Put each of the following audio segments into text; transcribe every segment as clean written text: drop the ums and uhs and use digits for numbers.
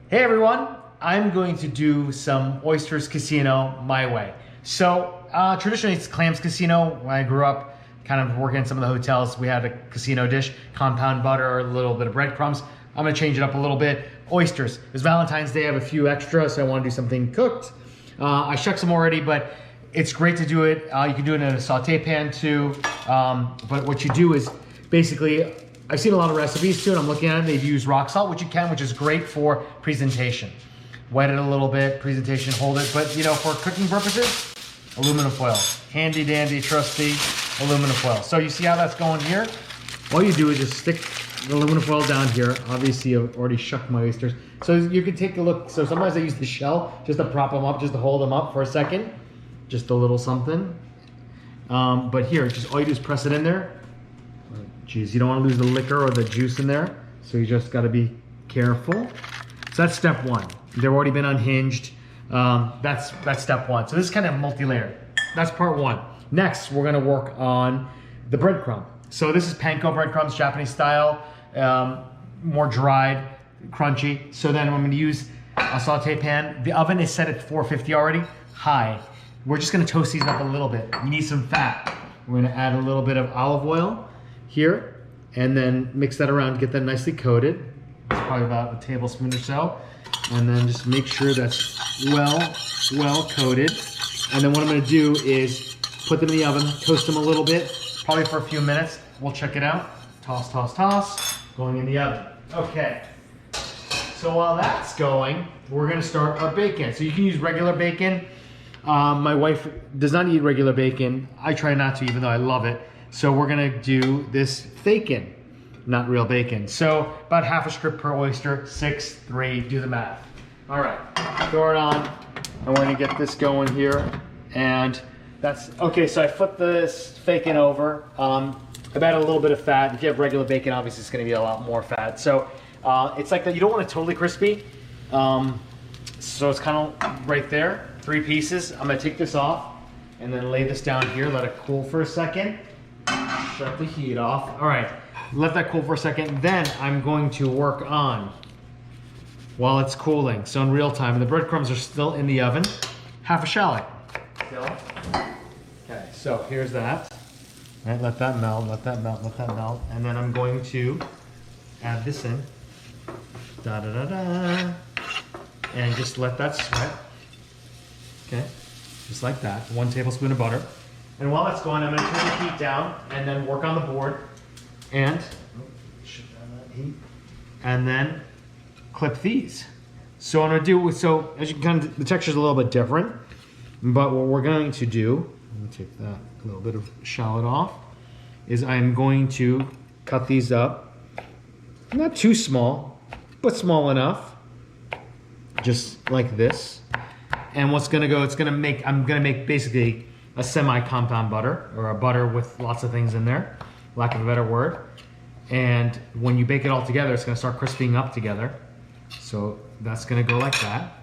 Hey everyone, I'm going to do some Oysters Casino my way. So traditionally it's Clams Casino. When I grew up kind of working in some of the hotels, we had a casino dish, compound butter, a little bit of breadcrumbs. I'm gonna change it up a little bit. Oysters. It's Valentine's Day, I have a few extra, so I wanna do something cooked. I shucked some already, but it's great to do it. You can do it in a saute pan too. But what you do is basically, I've seen a lot of recipes too, and I'm looking at it, they've used rock salt, which you can, which is great for presentation. Wet it a little bit, presentation, hold it. But you know, for cooking purposes, aluminum foil. Handy dandy, trusty aluminum foil. So you see how that's going here? All you do is just stick the aluminum foil down here. Obviously, I've already shucked my oysters. So you can take a look. So sometimes I use the shell just to prop them up, just to hold them up for a second. Just a little something. But here, just all you do is press it in there. Geez, you don't want to lose the liquor or the juice in there, so you just got to be careful. So that's step one. They've already been unhinged. That's step one. So this is kind of multi-layered. That's part one. Next, we're gonna work on the breadcrumb. So this is Panko breadcrumbs, Japanese style, more dried, crunchy. So then I'm gonna use a saute pan. The oven is set at 450 already, high. We're just gonna toast these up a little bit. You need some fat. We're gonna add a little bit of olive oil here, and then mix that around, get that nicely coated. It's probably about a tablespoon or so. And then just make sure that's well coated. And then what I'm gonna do is put them in the oven, toast them a little bit, probably for a few minutes. We'll check it out. Toss, toss, toss, going in the oven. Okay, so while that's going, we're gonna start our bacon. So you can use regular bacon. My wife does not eat regular bacon. I try not to, even though I love it. So we're gonna do this bacon, not real bacon. So about half a strip per oyster, 6, 3, do the math. All right, throw it on, and we're gonna get this going here. And that's, okay, so I flipped this bacon over. I've added a little bit of fat. If you have regular bacon, obviously it's gonna be a lot more fat. So it's like that, you don't want it totally crispy. So it's kind of right there, 3 pieces. I'm gonna take this off and then lay this down here, let it cool for a second. Shut the heat off. All right, let that cool for a second. Then I'm going to work on, while it's cooling, so in real time, and the breadcrumbs are still in the oven, half a shallot. Still. Okay, so here's that. All right, let that melt, let that melt, let that melt. And then I'm going to add this in. Da da da da. And just let that sweat. Okay, just like that. 1 tablespoon of butter. And while that's going, I'm gonna turn the heat down and then work on the board and shut down that heat. And then clip these. So what I'm gonna do, so as you can kind of, the texture's a little bit different, but what we're going to do, let me take that little bit of shallot off, is I'm going to cut these up, not too small, but small enough, just like this. And what's gonna go, I'm gonna make basically a semi-compound butter, or a butter with lots of things in there, lack of a better word. And when you bake it all together, it's gonna start crisping up together. So that's gonna go like that.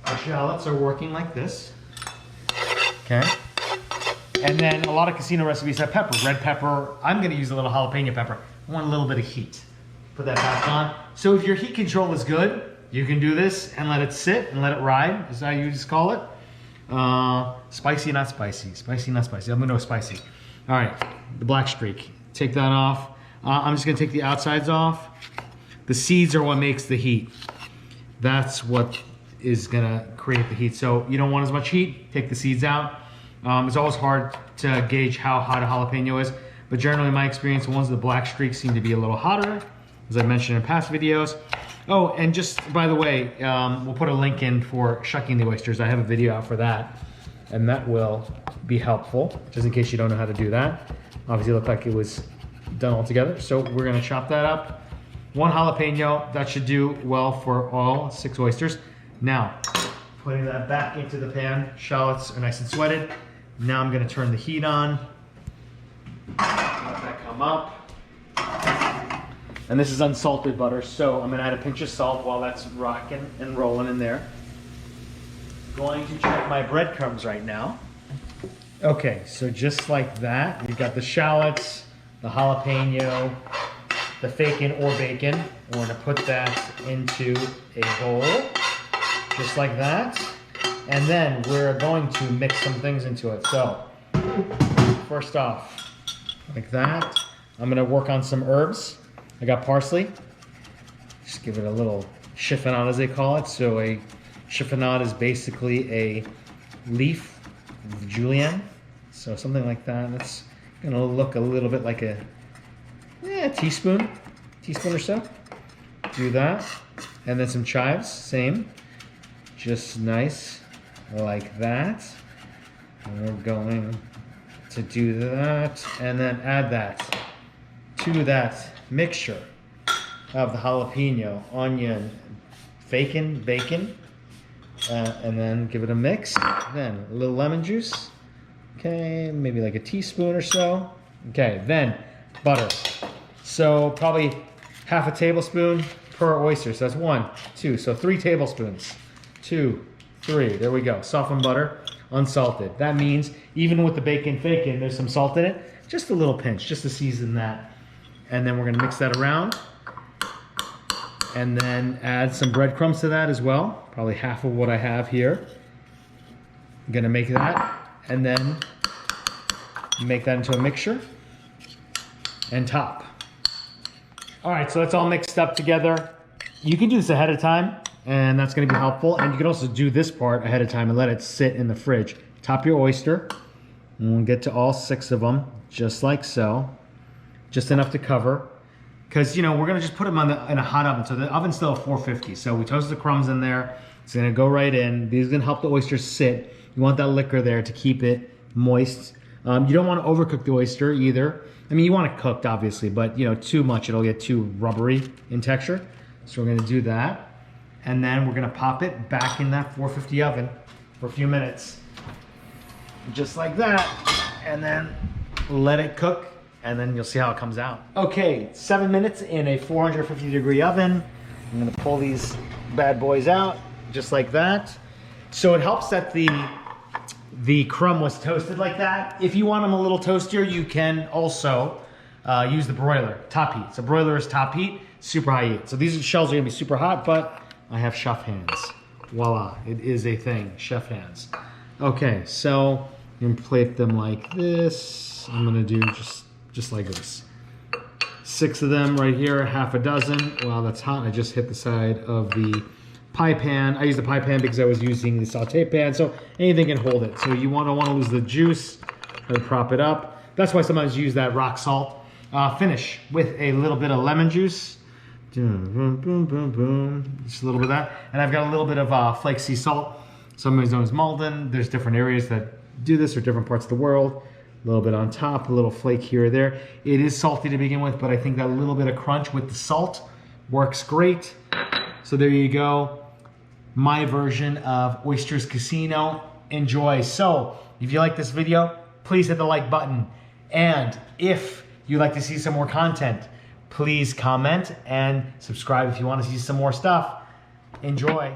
Our shallots are working like this, okay? And then a lot of casino recipes have pepper, red pepper. I'm gonna use a little jalapeno pepper. I want a little bit of heat. Put that back on. So if your heat control is good, you can do this and let it sit and let it ride, is how you just call it. Spicy, not spicy. Spicy, not spicy. I'm gonna go spicy. All right, the black streak. Take that off. I'm just gonna take the outsides off. The seeds are what makes the heat. That's what is gonna create the heat. So you don't want as much heat, take the seeds out. It's always hard to gauge how hot a jalapeno is, but generally in my experience, the ones with the black streaks seem to be a little hotter, as I mentioned in past videos. Oh, and just by the way, we'll put a link in for shucking the oysters. I have a video out for that, and that will be helpful, just in case you don't know how to do that. Obviously, it looked like it was done all together. So we're gonna chop that up. 1 jalapeno, that should do well for all 6 oysters. Now, putting that back into the pan, shallots are nice and sweated. Now I'm gonna turn the heat on, let that come up. And this is unsalted butter, so I'm gonna add a pinch of salt while that's rocking and rolling in there. Going to check my breadcrumbs right now. Okay, so just like that, you've got the shallots, the jalapeno, the bacon or bacon. We're gonna put that into a bowl, just like that. And then we're going to mix some things into it. So, first off, like that. I'm gonna work on some herbs. I got parsley. Just give it a little chiffonade, as they call it. So a chiffonade is basically a leaf of julienne. So something like that. That's gonna look a little bit like a teaspoon or so. Do that. And then some chives, same. Just nice, like that. And we're going to do that. And then add that to that mixture of the jalapeno, onion, bacon, and then give it a mix. Then a little lemon juice. Okay, maybe like a teaspoon or so. Okay, then butter. So probably half a tablespoon per oyster. So that's 1, 2, so 3 tablespoons. 2, 3, there we go. Softened butter, unsalted. That means even with the bacon, there's some salt in it. Just a little pinch, just to season that. And then we're gonna mix that around. And then add some breadcrumbs to that as well. Probably half of what I have here. I'm gonna make that. And then make that into a mixture. And top. All right, so that's all mixed up together. You can do this ahead of time, and that's gonna be helpful. And you can also do this part ahead of time and let it sit in the fridge. Top your oyster, and we'll get to all 6 of them, just like so. Just enough to cover. Because, you know, we're gonna just put them in a hot oven. So the oven's still at 450. So we toast the crumbs in there. It's gonna go right in. These are gonna help the oysters sit. You want that liquor there to keep it moist. You don't wanna overcook the oyster either. I mean, you want it cooked, obviously, but you know, too much, it'll get too rubbery in texture. So we're gonna do that. And then we're gonna pop it back in that 450 oven for a few minutes. Just like that. And then let it cook, and then you'll see how it comes out. Okay, 7 minutes in a 450-degree oven. I'm gonna pull these bad boys out, just like that. So it helps that the crumb was toasted like that. If you want them a little toastier, you can also use the broiler, top heat. So broiler is top heat, super high heat. So these shells are gonna be super hot, but I have chef hands. Voila, it is a thing, chef hands. Okay, so I'm gonna plate them like this. I'm gonna do just like this. 6 of them right here, half a dozen. Wow, that's hot. I just hit the side of the pie pan. I use the pie pan because I was using the saute pan, so anything can hold it. So you don't want to lose the juice, and prop it up. That's why sometimes you use that rock salt. Finish with a little bit of lemon juice. Boom, boom, boom, boom. Just a little bit of that. And I've got a little bit of flake sea salt. Sometimes known as Malden. There's different areas that do this, or different parts of the world. A little bit on top, a little flake here or there. It is salty to begin with, but I think that little bit of crunch with the salt works great. So there you go. My version of Oysters Casino. Enjoy. So if you like this video, please hit the like button. And if you'd like to see some more content, please comment and subscribe if you want to see some more stuff. Enjoy.